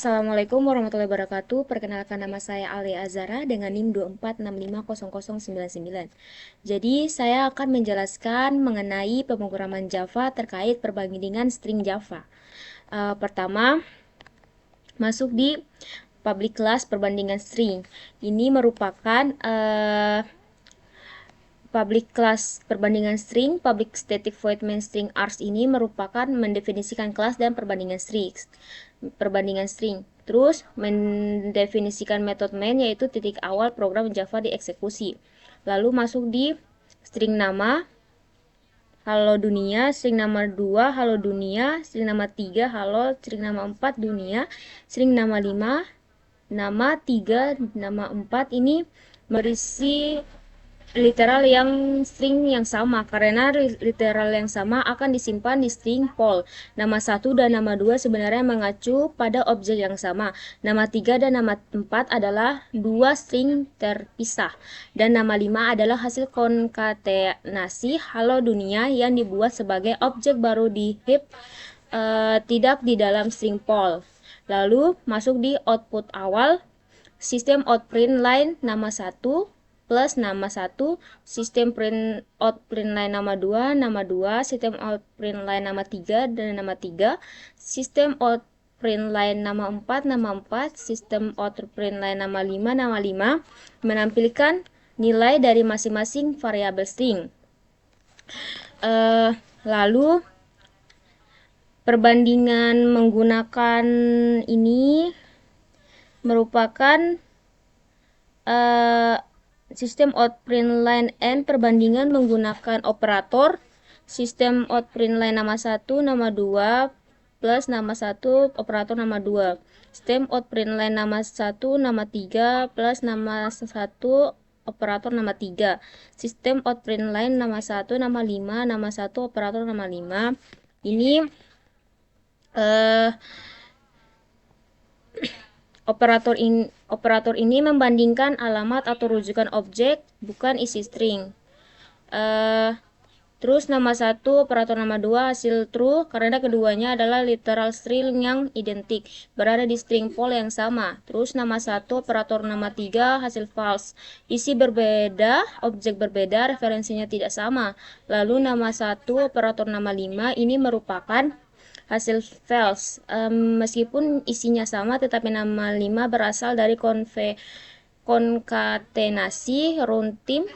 Assalamualaikum warahmatullahi wabarakatuh. Perkenalkan, nama saya Alia Azara dengan NIM 24650099. Jadi, saya akan menjelaskan mengenai pemrograman Java terkait perbandingan string Java. Pertama, masuk di public class perbandingan string. Ini merupakan public class perbandingan string. Public static void main string args ini merupakan mendefinisikan kelas dan perbandingan string. Terus mendefinisikan metode main, yaitu titik awal program Java dieksekusi. Lalu masuk di string nama halo dunia, string nama 2 halo dunia, string nama 3 halo, string nama 4 dunia, string nama 5 nama 3 nama 4 ini berisi literal yang string yang sama, karena literal yang sama akan disimpan di string poll. Nama 1 dan nama 2 sebenarnya mengacu pada objek yang sama. Nama 3 dan nama 4 adalah dua string terpisah. Dan nama 5 adalah hasil konkatenasi halo dunia yang dibuat sebagai objek baru di heap, tidak di dalam string poll. Lalu masuk di output awal, sistem out print line nama 1 plus nama 1, sistem print out print line nama 2, sistem out print line nama 3 dan nama 3, sistem out print line nama 4, sistem out print line nama 5, menampilkan nilai dari masing-masing variabel string. Lalu perbandingan menggunakan ini merupakan sistem out print line n perbandingan menggunakan operator sistem out print line nama 1, nama 2 plus nama 1 operator nama 2. Sistem out print line nama 1, nama 3 plus nama 1 operator nama 3. Sistem out print line nama 1, nama 5, nama 1 operator nama 5. Ini operator ini membandingkan alamat atau rujukan objek, bukan isi string. Terus nama 1 operator nama 2 hasil true karena keduanya adalah literal string yang identik, berada di string poll yang sama. Terus nama 1 operator nama 3 hasil false, isi berbeda, objek berbeda, referensinya tidak sama. Lalu nama 1 operator nama 5 ini merupakan hasil false, meskipun isinya sama tetapi nama 5 berasal dari konkatenasi runtime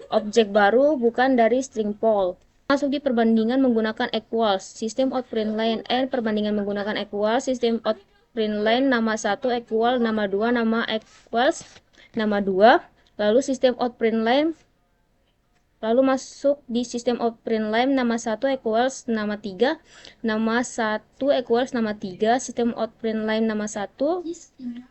objek baru, bukan dari string poll. Masuk di perbandingan menggunakan equals, sistem out print line n perbandingan menggunakan equals, sistem out print line nama 1 equal nama 2 nama equals nama 2. Lalu sistem out print line, lalu masuk di sistem out print line nama 1 equals nama 3, nama 1 equals nama 3, sistem out print line nama 1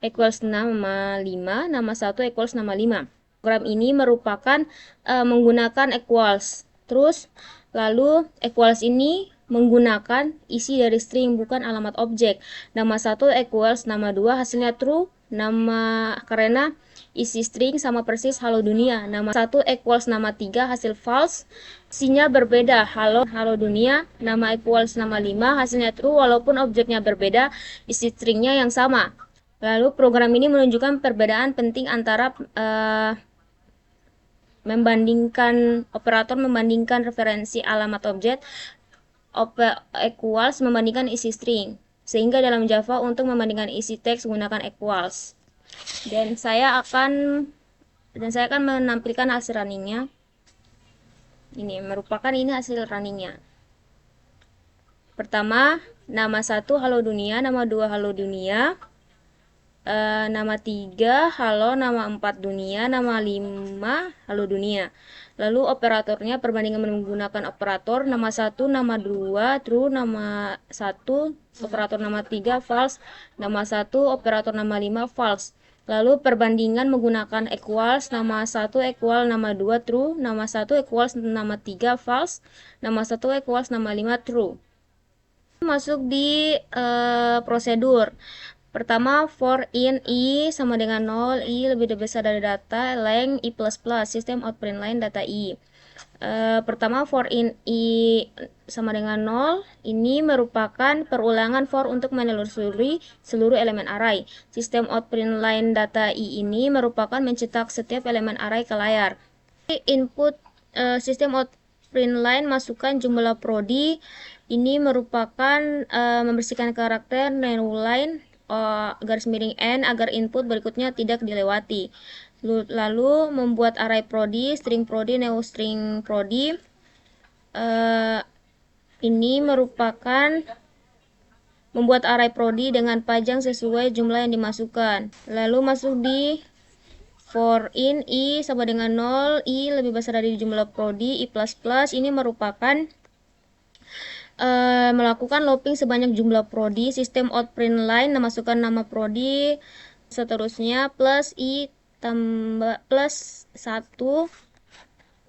equals nama 5, nama 1 equals nama 5. Program ini merupakan menggunakan equals. Terus lalu equals ini menggunakan isi dari string, bukan alamat objek. Nama 1 equals nama 2 hasilnya true, nama karena isi string sama persis halo dunia. Nama 1 equals nama 3 hasil false, isinya berbeda halo dunia. Nama equals nama 5 hasilnya true walaupun objeknya berbeda, isi stringnya yang sama. Lalu program ini menunjukkan perbedaan penting antara operator membandingkan referensi alamat objek, equals membandingkan isi string, sehingga dalam Java untuk membandingkan isi teks menggunakan equals. Dan saya akan menampilkan hasil runningnya. Ini merupakan hasil runningnya. Pertama, nama 1 halo dunia, nama 2 halo dunia, nama 3 halo, nama 4 dunia, nama 5 halo dunia. Lalu operatornya perbandingan menggunakan operator nama 1 nama 2 true, nama 1 operator nama 3 false, nama 1 operator nama 5 false. Lalu perbandingan menggunakan equals, nama 1 equal nama 2 true, nama 1 equals nama 3 false, nama 1 equals nama 5 true. Masuk di prosedur. Pertama, for in i sama dengan 0, i lebih besar dari data, length i++, sistem out print line data i. Pertama, for in i sama dengan 0, ini merupakan perulangan for untuk menelusuri seluruh elemen array. Sistem outPrintln data i ini merupakan mencetak setiap elemen array ke layar. Input sistem outPrintln masukkan jumlah prodi, ini merupakan membersihkan karakter new line garis miring n agar input berikutnya tidak dilewati. Lalu membuat array prodi, string prodi, new string prodi. Ini merupakan membuat array prodi dengan panjang sesuai jumlah yang dimasukkan. Lalu masuk di for in i sama dengan 0, i lebih besar dari jumlah prodi, i++. Ini merupakan melakukan looping sebanyak jumlah prodi. Sistem outPrintln memasukkan nama prodi, seterusnya plus i tambah plus 1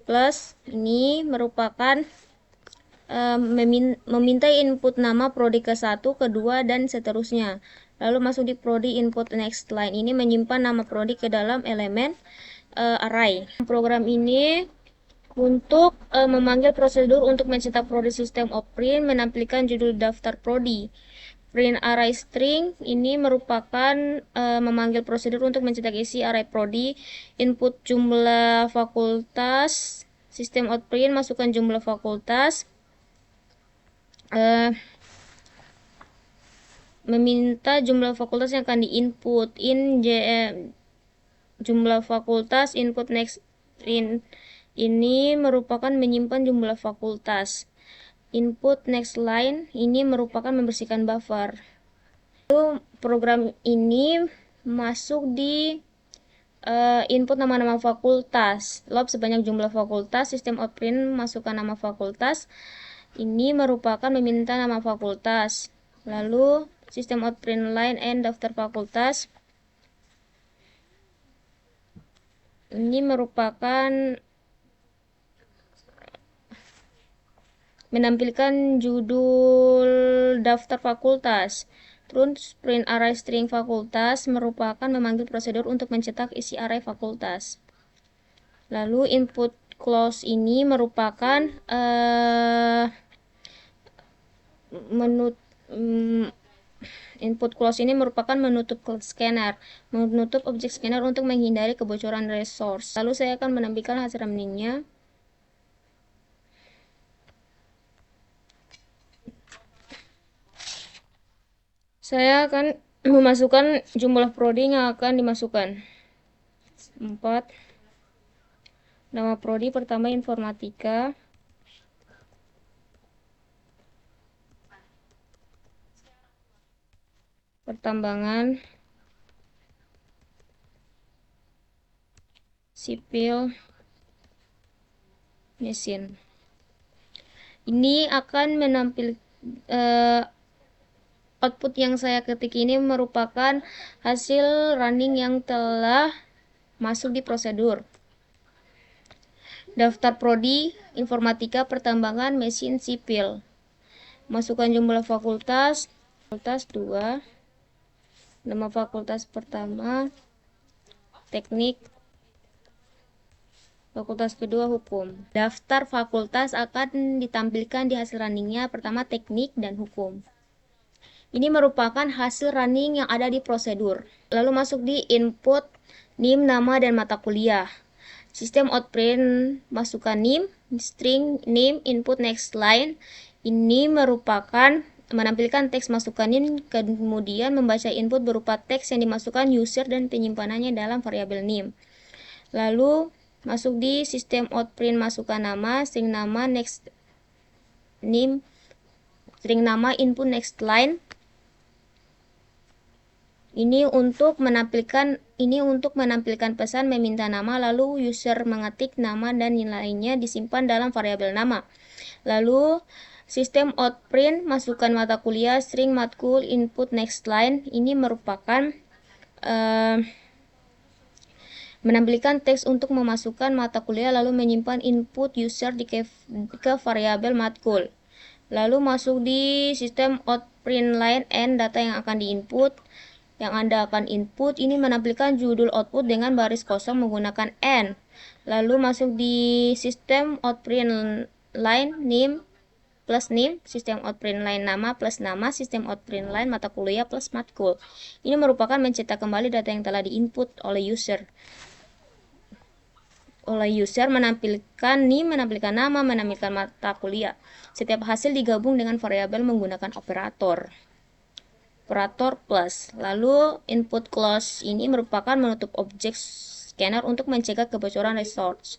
plus ini merupakan meminta input nama prodi ke-1, ke-2, dan seterusnya. Lalu masuk di prodi input next line. Ini menyimpan nama prodi ke dalam elemen array. Program ini untuk memanggil prosedur untuk mencetak prodi sistem outPrint menampilkan judul daftar prodi. Print array string ini merupakan memanggil prosedur untuk mencetak isi array prodi. Input jumlah fakultas. Sistem outPrint masukkan jumlah fakultas. Meminta jumlah fakultas yang akan diinput. Jumlah fakultas input next in ini merupakan menyimpan jumlah fakultas. Input next line ini merupakan membersihkan buffer. Lalu program ini masuk di input nama-nama fakultas. Loop sebanyak jumlah fakultas. Sistem outPrint masukkan nama fakultas. Ini merupakan meminta nama fakultas. Lalu sistem outPrintln and daftar fakultas. Ini merupakan menampilkan judul daftar fakultas. Terus print array string fakultas merupakan memanggil prosedur untuk mencetak isi array fakultas. Lalu input close ini merupakan input close ini merupakan menutup scanner, menutup objek scanner untuk menghindari kebocoran resource. Lalu saya akan menampilkan hasil running-nya. Saya akan memasukkan jumlah prodi yang akan dimasukkan. 4. Nama prodi pertama informatika. Pertambangan. Sipil. Mesin. Ini akan menampilkan output yang saya ketik ini merupakan hasil running yang telah masuk di prosedur. Daftar prodi, informatika, pertambangan, mesin, sipil. Masukkan jumlah fakultas. Fakultas 2. Nama fakultas pertama, teknik. Fakultas kedua, hukum. Daftar fakultas akan ditampilkan di hasil runningnya. Pertama, teknik dan hukum. Ini merupakan hasil running yang ada di prosedur. Lalu masuk di input, NIM, nama, dan mata kuliah. Sistem outPrint masukkan NIM, string NIM, input next line. Ini merupakan menampilkan teks masukan NIM, kemudian membaca input berupa teks yang dimasukkan user dan penyimpanannya dalam variabel NIM. Lalu masuk di sistem outPrint masukkan nama, string nama, next NIM, string nama, input next line. Ini untuk menampilkan pesan meminta nama, lalu user mengetik nama dan nilainya disimpan dalam variabel nama. Lalu sistem outPrint masukkan mata kuliah, string matkul, input next line. Ini merupakan menampilkan teks untuk memasukkan mata kuliah lalu menyimpan input user ke variabel matkul. Lalu masuk di sistem outPrintln and data yang akan diinput. Yang Anda akan input ini menampilkan judul output dengan baris kosong menggunakan N. Lalu masuk di sistem outprint line name plus name, sistem outprint line nama plus nama, sistem outprint line mata kuliah plus matkul. Ini merupakan mencetak kembali data yang telah diinput oleh user. Menampilkan name, menampilkan nama, menampilkan mata kuliah. Setiap hasil digabung dengan variabel menggunakan operator plus. Lalu input close ini merupakan menutup objek scanner untuk mencegah kebocoran resource.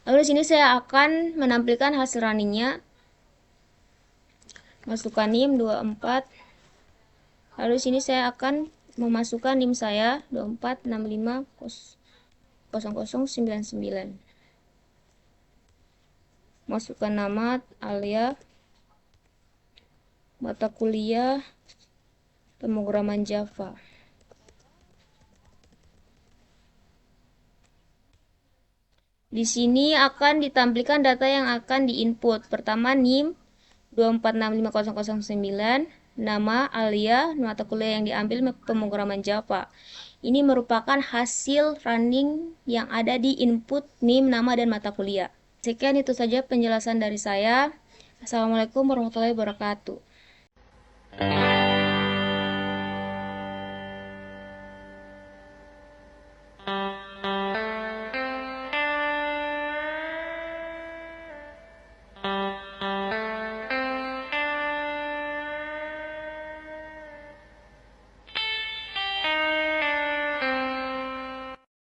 Lalu di sini saya akan menampilkan hasil runningnya. Masukkan NIM 24. Lalu di sini saya akan memasukkan NIM saya 24650099. Masukkan nama Alia, mata kuliah pemrograman Java. Di sini akan ditampilkan data yang akan diinput. Pertama NIM 24650009, nama Alia, mata kuliah yang diambil pemrograman Java. Ini merupakan hasil running yang ada di input NIM, nama, dan mata kuliah. Sekian itu saja penjelasan dari saya. Assalamualaikum warahmatullahi wabarakatuh.